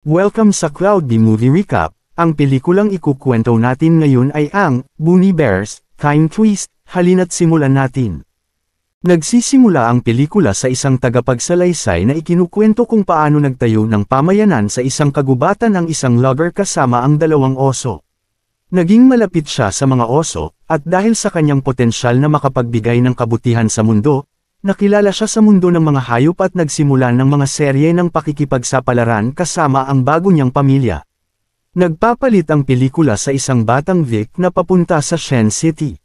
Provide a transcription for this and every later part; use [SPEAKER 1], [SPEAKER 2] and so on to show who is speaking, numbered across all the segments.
[SPEAKER 1] Welcome sa Cloud B Movie Recap. Ang pelikulang ikukwento natin ngayon ay ang Bunny Bears, Time Twist. Halina't simulan natin. Nagsisimula ang pelikula sa isang tagapagsalaysay na ikinukwento kung paano nagtayo ng pamayanan sa isang kagubatan ang isang logger kasama ang dalawang oso. Naging malapit siya sa mga oso, at dahil sa kanyang potensyal na makapagbigay ng kabutihan sa mundo, nakilala siya sa mundo ng mga hayop at nagsimula ng mga serye ng pakikipagsapalaran kasama ang bago niyang pamilya. Nagpapalit ang pelikula sa isang batang Vic na papunta sa Shen City.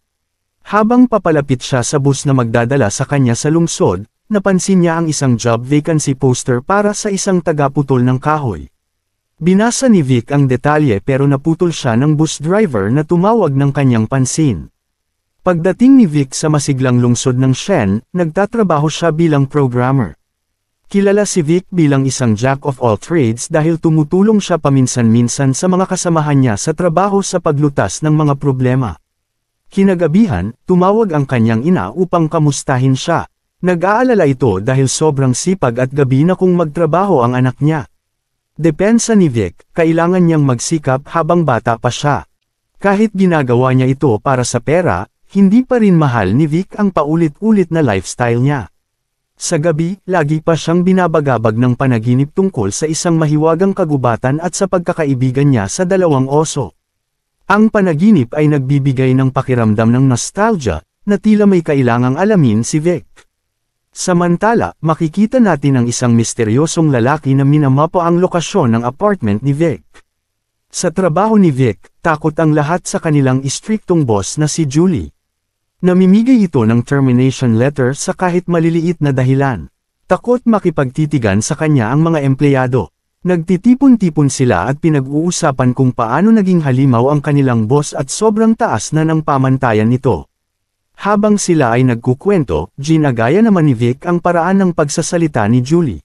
[SPEAKER 1] Habang papalapit siya sa bus na magdadala sa kanya sa lungsod, napansin niya ang isang job vacancy poster para sa isang tagaputol ng kahoy. Binasa ni Vic ang detalye pero naputol siya ng bus driver na tumawag ng kanyang pansin. Pagdating ni Vic sa masiglang lungsod ng Shen, nagtatrabaho siya bilang programmer. Kilala si Vic bilang isang jack of all trades dahil tumutulong siya paminsan-minsan sa mga kasamahan niya sa trabaho sa paglutas ng mga problema. Kinagabihan, tumawag ang kanyang ina upang kamustahin siya. Nag-aalala ito dahil sobrang sipag at gabi na kung magtrabaho ang anak niya. Depensa ni Vic, kailangan niyang magsikap habang bata pa siya. Kahit ginagawa niya ito para sa pera, hindi pa rin mahal ni Vic ang paulit-ulit na lifestyle niya. Sa gabi, lagi pa siyang binabagabag ng panaginip tungkol sa isang mahiwagang kagubatan at sa pagkakaibigan niya sa dalawang oso. Ang panaginip ay nagbibigay ng pakiramdam ng nostalgia, na tila may kailangang alamin si Vic. Samantala, makikita natin ang isang misteryosong lalaki na minamapo ang lokasyon ng apartment ni Vic. Sa trabaho ni Vic, takot ang lahat sa kanilang istriktong boss na si Julie. Namimigay ito ng termination letter sa kahit maliliit na dahilan. Takot makipagtitigan sa kanya ang mga empleyado. Nagtitipon-tipon sila at pinag-uusapan kung paano naging halimaw ang kanilang boss at sobrang taas na ng pamantayan nito. Habang sila ay nagkukwento, ginagaya naman ni Vic ang paraan ng pagsasalita ni Julie.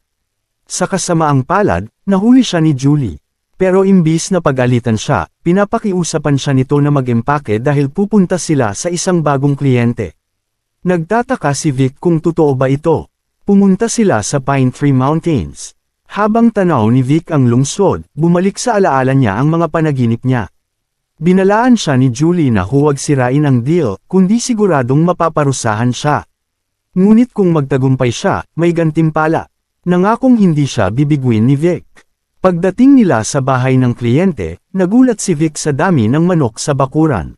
[SPEAKER 1] Sa kasamaang palad, nahuli siya ni Julie. Pero imbis na pagalitan siya, pinapakiusapan siya nito na mag-empake dahil pupunta sila sa isang bagong kliyente. Nagtataka si Vic kung totoo ba ito. Pumunta sila sa Pine Tree Mountains. Habang tanaw ni Vic ang lungsod, bumalik sa alaala niya ang mga panaginip niya. Binalaan siya ni Julie na huwag sirain ang deal, kundi siguradong mapaparusahan siya. Ngunit kung magtagumpay siya, may gantimpala. Nangakong hindi siya bibigwin ni Vic. Pagdating nila sa bahay ng kliyente, nagulat si Vic sa dami ng manok sa bakuran.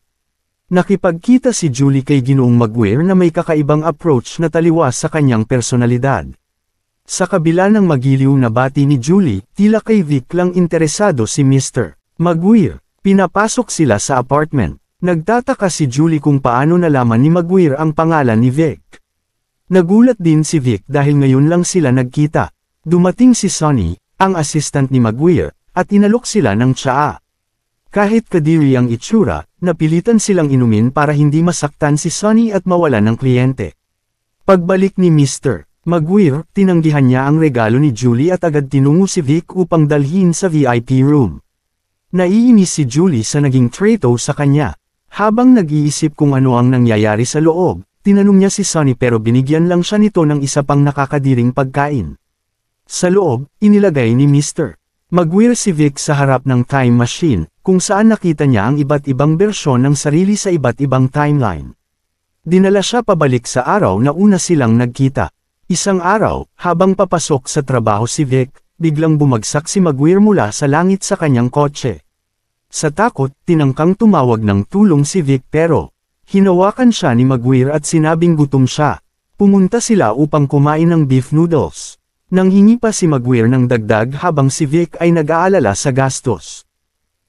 [SPEAKER 1] Nakipagkita si Julie kay Ginoong Maguire na may kakaibang approach na taliwas sa kanyang personalidad. Sa kabila ng magiliw na bati ni Julie, tila kay Vic lang interesado si Mr. Maguire. Pinapasok sila sa apartment. Nagtataka si Julie kung paano nalaman ni Maguire ang pangalan ni Vic. Nagulat din si Vic dahil ngayon lang sila nagkita. Dumating si Sonny, ang assistant ni Maguire, at inalok sila ng tsaa. Kahit kadiri ang itsura, napilitan silang inumin para hindi masaktan si Sonny at mawalan ng kliyente. Pagbalik ni Mr. Maguire, tinanggihan niya ang regalo ni Julie at agad tinungo si Vic upang dalhin sa VIP room. Naiinis si Julie sa naging traitor sa kanya. Habang nag-iisip kung ano ang nangyayari sa loob, tinanong niya si Sonny pero binigyan lang siya nito ng isa pang nakakadiring pagkain. Sa loob, inilagay ni Mr. Maguire si Vic sa harap ng time machine, kung saan nakita niya ang iba't ibang bersyon ng sarili sa iba't ibang timeline. Dinala siya pabalik sa araw na una silang nagkita. Isang araw, habang papasok sa trabaho si Vic, biglang bumagsak si Maguire mula sa langit sa kanyang kotse. Sa takot, tinangkang tumawag ng tulong si Vic pero hinawakan siya ni Maguire at sinabing gutom siya. Pumunta sila upang kumain ng beef noodles. Nanghingi pa si Maguire ng dagdag habang si Vic ay nag-aalala sa gastos.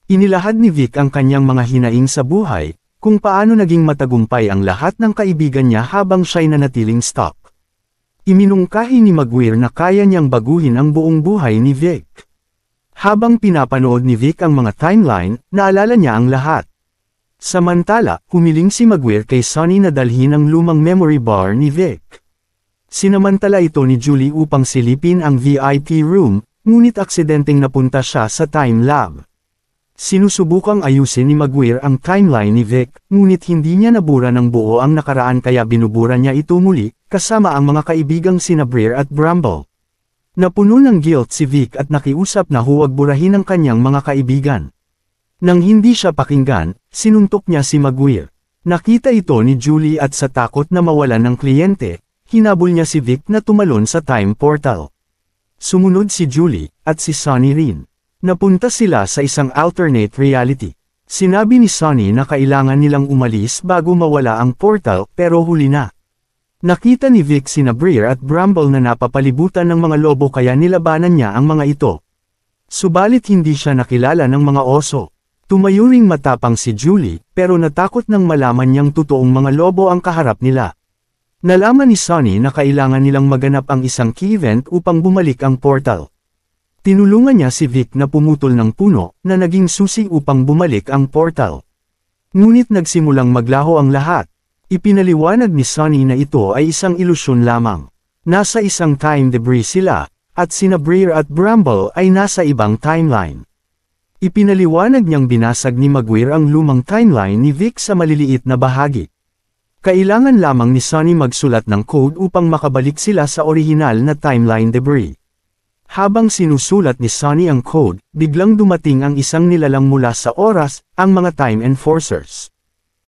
[SPEAKER 1] Inilahad ni Vic ang kanyang mga hinaing sa buhay, kung paano naging matagumpay ang lahat ng kaibigan niya habang siya'y nanatiling stuck. Iminungkahi ni Maguire na kaya niyang baguhin ang buong buhay ni Vic. Habang pinapanood ni Vic ang mga timeline, naalala niya ang lahat. Samantala, humiling si Maguire kay Sonny na dalhin ang lumang memory bar ni Vic. Sinamantala ito ni Julie upang silipin ang VIP room, ngunit aksidenteng napunta siya sa time lab. Sinusubukang ayusin ni Maguire ang timeline ni Vic, ngunit hindi niya nabura ng buo ang nakaraan kaya binubura niya ito muli, kasama ang mga kaibigang sina Brer at Bramble. Napuno ng guilt si Vic at nakiusap na huwag burahin ang kanyang mga kaibigan. Nang hindi siya pakinggan, sinuntok niya si Maguire. Nakita ito ni Julie at sa takot na mawalan ng kliyente, hinabol niya si Vic na tumalon sa time portal. Sumunod si Julie, at si Sonny rin. Napunta sila sa isang alternate reality. Sinabi ni Sonny na kailangan nilang umalis bago mawala ang portal pero huli na. Nakita ni Vic sina Briar at Bramble na napapalibutan ng mga lobo kaya nilabanan niya ang mga ito. Subalit hindi siya nakilala ng mga oso. Tumayo ring matapang si Julie, pero natakot nang malaman niyang totoong mga lobo ang kaharap nila. Nalaman ni Sonny na kailangan nilang maganap ang isang key event upang bumalik ang portal. Tinulungan niya si Vic na pumutol ng puno na naging susi upang bumalik ang portal. Ngunit nagsimulang maglaho ang lahat. Ipinaliwanag ni Sonny na ito ay isang ilusyon lamang. Nasa isang time debris sila, at sina Briar at Bramble ay nasa ibang timeline. Ipinaliwanag niyang binasag ni Maguire ang lumang timeline ni Vic sa maliliit na bahagi. Kailangan lamang ni Sonny magsulat ng code upang makabalik sila sa orihinal na timeline debris. Habang sinusulat ni Sonny ang code, biglang dumating ang isang nilalang mula sa oras, ang mga Time Enforcers.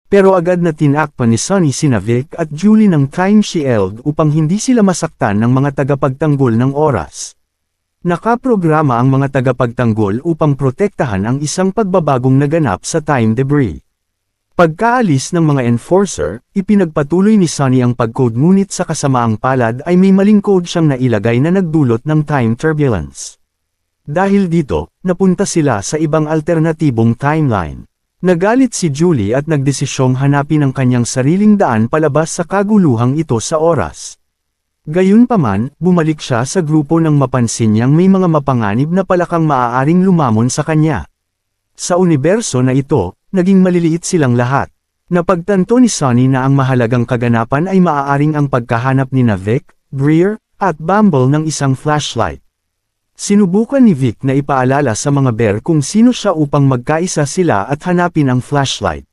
[SPEAKER 1] Pero agad na tinakpan ni Sonny sina Vic at Julie ng Time Shield upang hindi sila masaktan ng mga tagapagtanggol ng oras. Nakaprograma ang mga tagapagtanggol upang protektahan ang isang pagbabagong naganap sa time debris. Pagkaalis ng mga enforcer, ipinagpatuloy ni Sonny ang pag-code ngunit sa kasamaang palad ay may maling code siyang nailagay na nagdulot ng time turbulence. Dahil dito, napunta sila sa ibang alternatibong timeline. Nagalit si Julie at nagdesisyong hanapin ang kanyang sariling daan palabas sa kaguluhang ito sa oras. Gayunpaman, bumalik siya sa grupo nang mapansin niyang may mga mapanganib na palakang maaaring lumamon sa kanya. Sa universo na ito, naging maliliit silang lahat. Napagtanto ni Sonny na ang mahalagang kaganapan ay maaaring ang pagkahanap ni Vic, Briar, at Bumble ng isang flashlight. Sinubukan ni Vic na ipaalala sa mga bear kung sino siya upang magkaisa sila at hanapin ang flashlight.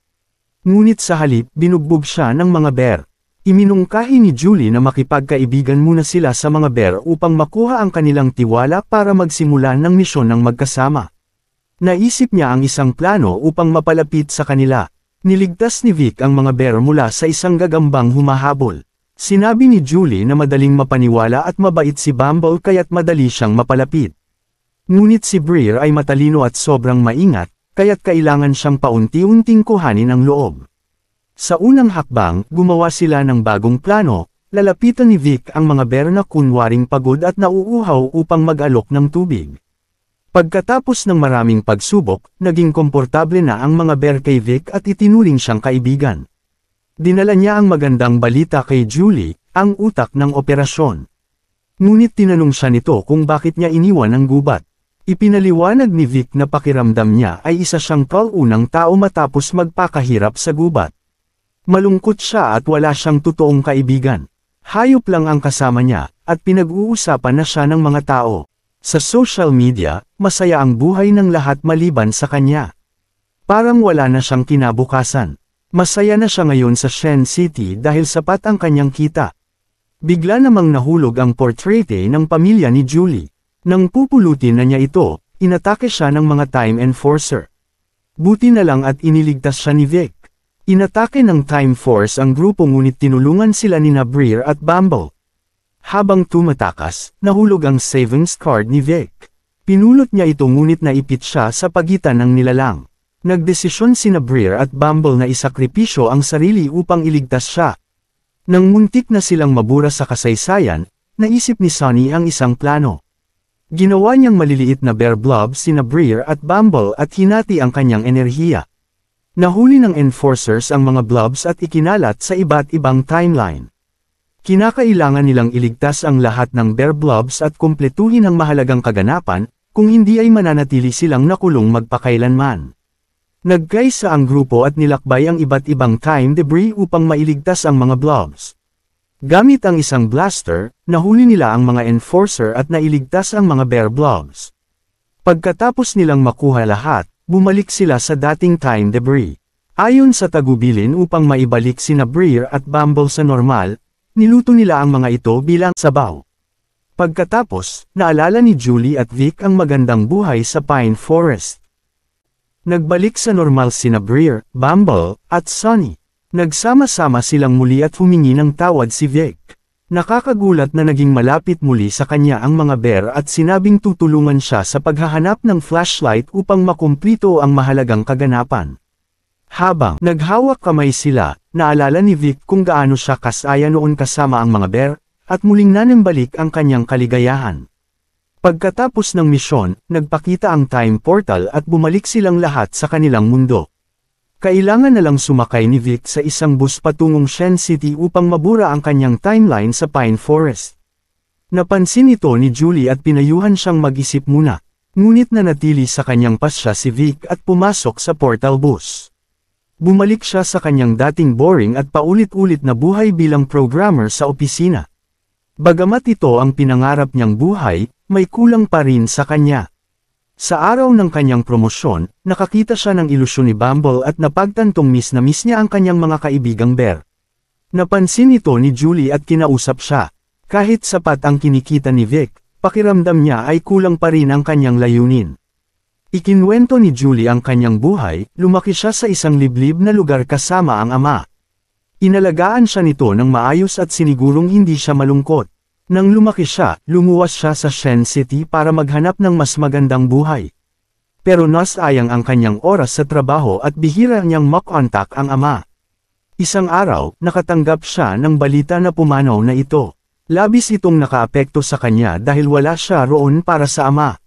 [SPEAKER 1] Ngunit sa halip, binugbog siya ng mga bear. Iminungkahi ni Julie na makipagkaibigan muna sila sa mga bear upang makuha ang kanilang tiwala para magsimula ng misyon ng magkasama. Naisip niya ang isang plano upang mapalapit sa kanila. Niligtas ni Vic ang mga bear mula sa isang gagambang humahabol. Sinabi ni Julie na madaling mapaniwala at mabait si Bumble kaya't madali siyang mapalapit. Ngunit si Briar ay matalino at sobrang maingat, kaya't kailangan siyang paunti-unting kuhanin ang loob. Sa unang hakbang, gumawa sila ng bagong plano, lalapitan ni Vic ang mga bear na kunwaring pagod at nauuhaw upang mag-alok ng tubig. Pagkatapos ng maraming pagsubok, naging komportable na ang mga bear kay Vic at itinuring siyang kaibigan. Dinala niya ang magandang balita kay Julie, ang utak ng operasyon. Ngunit tinanong siya nito kung bakit niya iniwan ang gubat. Ipinaliwanag ni Vic na pakiramdam niya ay isa siyang unang tao matapos magpakahirap sa gubat. Malungkot siya at wala siyang totoong kaibigan. Hayop lang ang kasama niya, at pinag-uusapan na siya ng mga tao. Sa social media, masaya ang buhay ng lahat maliban sa kanya. Parang wala na siyang kinabukasan. Masaya na siya ngayon sa Shen City dahil sapat ang kanyang kita. Bigla namang nahulog ang portraite ng pamilya ni Julie. Nang pupulutin na niya ito, inatake siya ng mga Time Enforcer. Buti na lang at iniligtas siya ni Vic. Inatake ng Time Force ang grupo ngunit tinulungan sila ni Briar at Bumble. Habang tumatakas, nahulog ang savings card ni Vic. Pinulot niya ito ngunit naipit siya sa pagitan ng nilalang. Nagdesisyon sina Briar at Bumble na isakripisyo ang sarili upang iligtas siya. Nang muntik na silang mabura sa kasaysayan, naisip ni Sonny ang isang plano. Ginawa niyang maliliit na bear blobs sina Briar at Bumble at hinati ang kanyang enerhiya. Nahuli ng enforcers ang mga blobs at ikinalat sa iba't ibang timeline. Kinakailangan nilang iligtas ang lahat ng bear blobs at kumpletuhin ang mahalagang kaganapan, kung hindi ay mananatili silang nakulong magpakailanman. Nagkaisa ang grupo at nilakbay ang iba't ibang time debris upang mailigtas ang mga blobs. Gamit ang isang blaster, nahuli nila ang mga enforcer at nailigtas ang mga bear blobs. Pagkatapos nilang makuha lahat, bumalik sila sa dating time debris. Ayon sa tagubilin upang maibalik sina Briar at Bumble sa normal, niluto nila ang mga ito bilang sabaw. Pagkatapos, naalala ni Julie at Vic ang magandang buhay sa Pine Forest. Nagbalik sa normal sina Briar, Bumble, at Sunny. Nagsama-sama silang muli at humingi ng tawad si Vic. Nakakagulat na naging malapit muli sa kanya ang mga bear at sinabing tutulungan siya sa paghahanap ng flashlight upang makumplito ang mahalagang kaganapan. Habang naghawak kamay sila, naalala ni Vic kung gaano siya kasaya noon kasama ang mga bear, at muling nanambalik ang kanyang kaligayahan. Pagkatapos ng misyon, nagpakita ang time portal at bumalik silang lahat sa kanilang mundo. Kailangan na lang sumakay ni Vic sa isang bus patungong Shen City upang mabura ang kanyang timeline sa Pine Forest. Napansin ito ni Julie at pinayuhan siyang mag-isip muna, ngunit nanatili sa kanyang pasya si Vic at pumasok sa portal bus. Bumalik siya sa kanyang dating boring at paulit-ulit na buhay bilang programmer sa opisina. Bagamat ito ang pinangarap niyang buhay, may kulang pa rin sa kanya. Sa araw ng kanyang promosyon, nakakita siya ng ilusyon ni Bumble at napagtantong miss na miss niya ang kanyang mga kaibigang bear. Napansin ito ni Julie at kinausap siya. Kahit sapat ang kinikita ni Vic, pakiramdam niya ay kulang pa rin ang kanyang layunin. Ikinwento ni Julie ang kanyang buhay, lumaki siya sa isang liblib na lugar kasama ang ama. Inalagaan siya nito ng maayos at sinigurong hindi siya malungkot. Nang lumaki siya, lumuwas siya sa Shen City para maghanap ng mas magandang buhay. Pero nasayang ang kanyang oras sa trabaho at bihira niyang makontak ang ama. Isang araw, nakatanggap siya ng balita na pumanaw na ito. Labis itong nakaapekto sa kanya dahil wala siya roon para sa ama.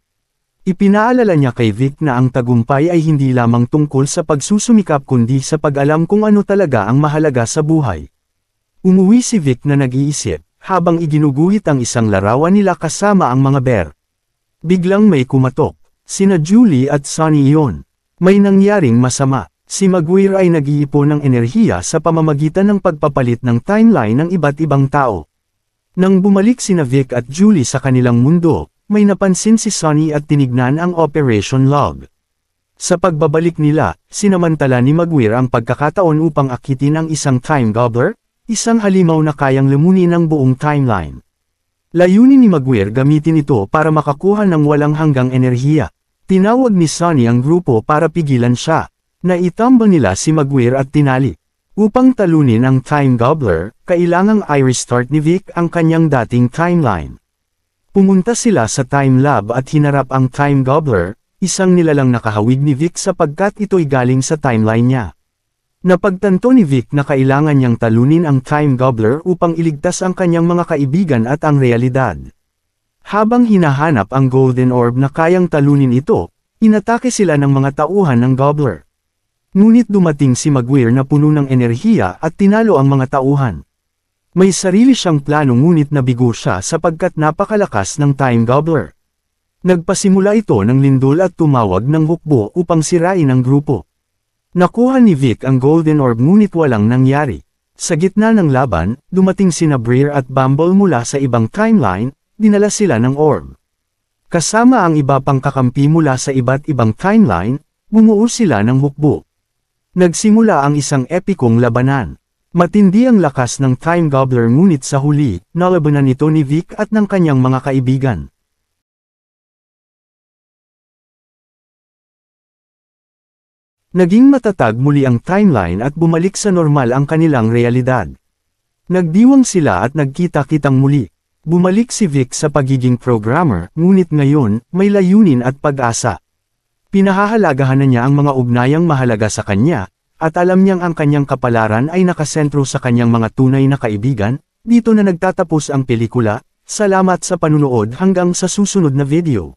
[SPEAKER 1] Ipinaalala niya kay Vic na ang tagumpay ay hindi lamang tungkol sa pagsusumikap kundi sa pag-alam kung ano talaga ang mahalaga sa buhay. Umuwi si Vic na nag-iisip, habang iginuguhit ang isang larawan nila kasama ang mga bear. Biglang may kumatok. Sina Julie at Sunny iyon. May nangyaring masama. Si Maguire ay nag-iipon ng enerhiya sa pamamagitan ng pagpapalit ng timeline ng iba't ibang tao. Nang bumalik sina Vic at Julie sa kanilang mundo, may napansin si Sunny at tinignan ang operation log. Sa pagbabalik nila, sinamantala ni Maguire ang pagkakataon upang akitin ang isang time gobbler, isang halimaw na kayang lamunin ang buong timeline. Layunin ni Maguire gamitin ito para makakuha ng walang hanggang enerhiya. Tinawag ni Sunny ang grupo para pigilan siya. Naitambang nila si Maguire at tinali. Upang talunin ang time gobbler, kailangang i-restart ni Vic ang kanyang dating timeline. Pumunta sila sa time lab at hinarap ang time gobbler, isang nilalang nakahawig ni Vic sapagkat ito'y galing sa timeline niya. Napagtanto ni Vic na kailangan niyang talunin ang time gobbler upang iligtas ang kanyang mga kaibigan at ang realidad. Habang hinahanap ang golden orb na kayang talunin ito, inatake sila ng mga tauhan ng gobbler. Ngunit dumating si Maguire na puno ng enerhiya at tinalo ang mga tauhan. May sarili siyang plano ngunit nabigo siya sapagkat napakalakas ng time gobbler. Nagpasimula ito ng lindol at tumawag ng hukbo upang sirain ang grupo. Nakuha ni Vic ang golden orb ngunit walang nangyari. Sa gitna ng laban, dumating sina Briar at Bumble mula sa ibang timeline, dinala sila ng orb. Kasama ang iba pang kakampi mula sa iba't ibang timeline, bumuo sila ng hukbo. Nagsimula ang isang epikong labanan. Matindi ang lakas ng time gobbler ngunit sa huli, nalabanan ito ni Vic at ng kanyang mga kaibigan. Naging matatag muli ang timeline at bumalik sa normal ang kanilang realidad. Nagdiwang sila at nagkita-kitang muli. Bumalik si Vic sa pagiging programmer, ngunit ngayon, may layunin at pag-asa. Pinahahalagahan na niya ang mga ugnayang mahalaga sa kanya, at alam niyang ang kanyang kapalaran ay nakasentro sa kanyang mga tunay na kaibigan. Dito na nagtatapos ang pelikula. Salamat sa panunood hanggang sa susunod na video.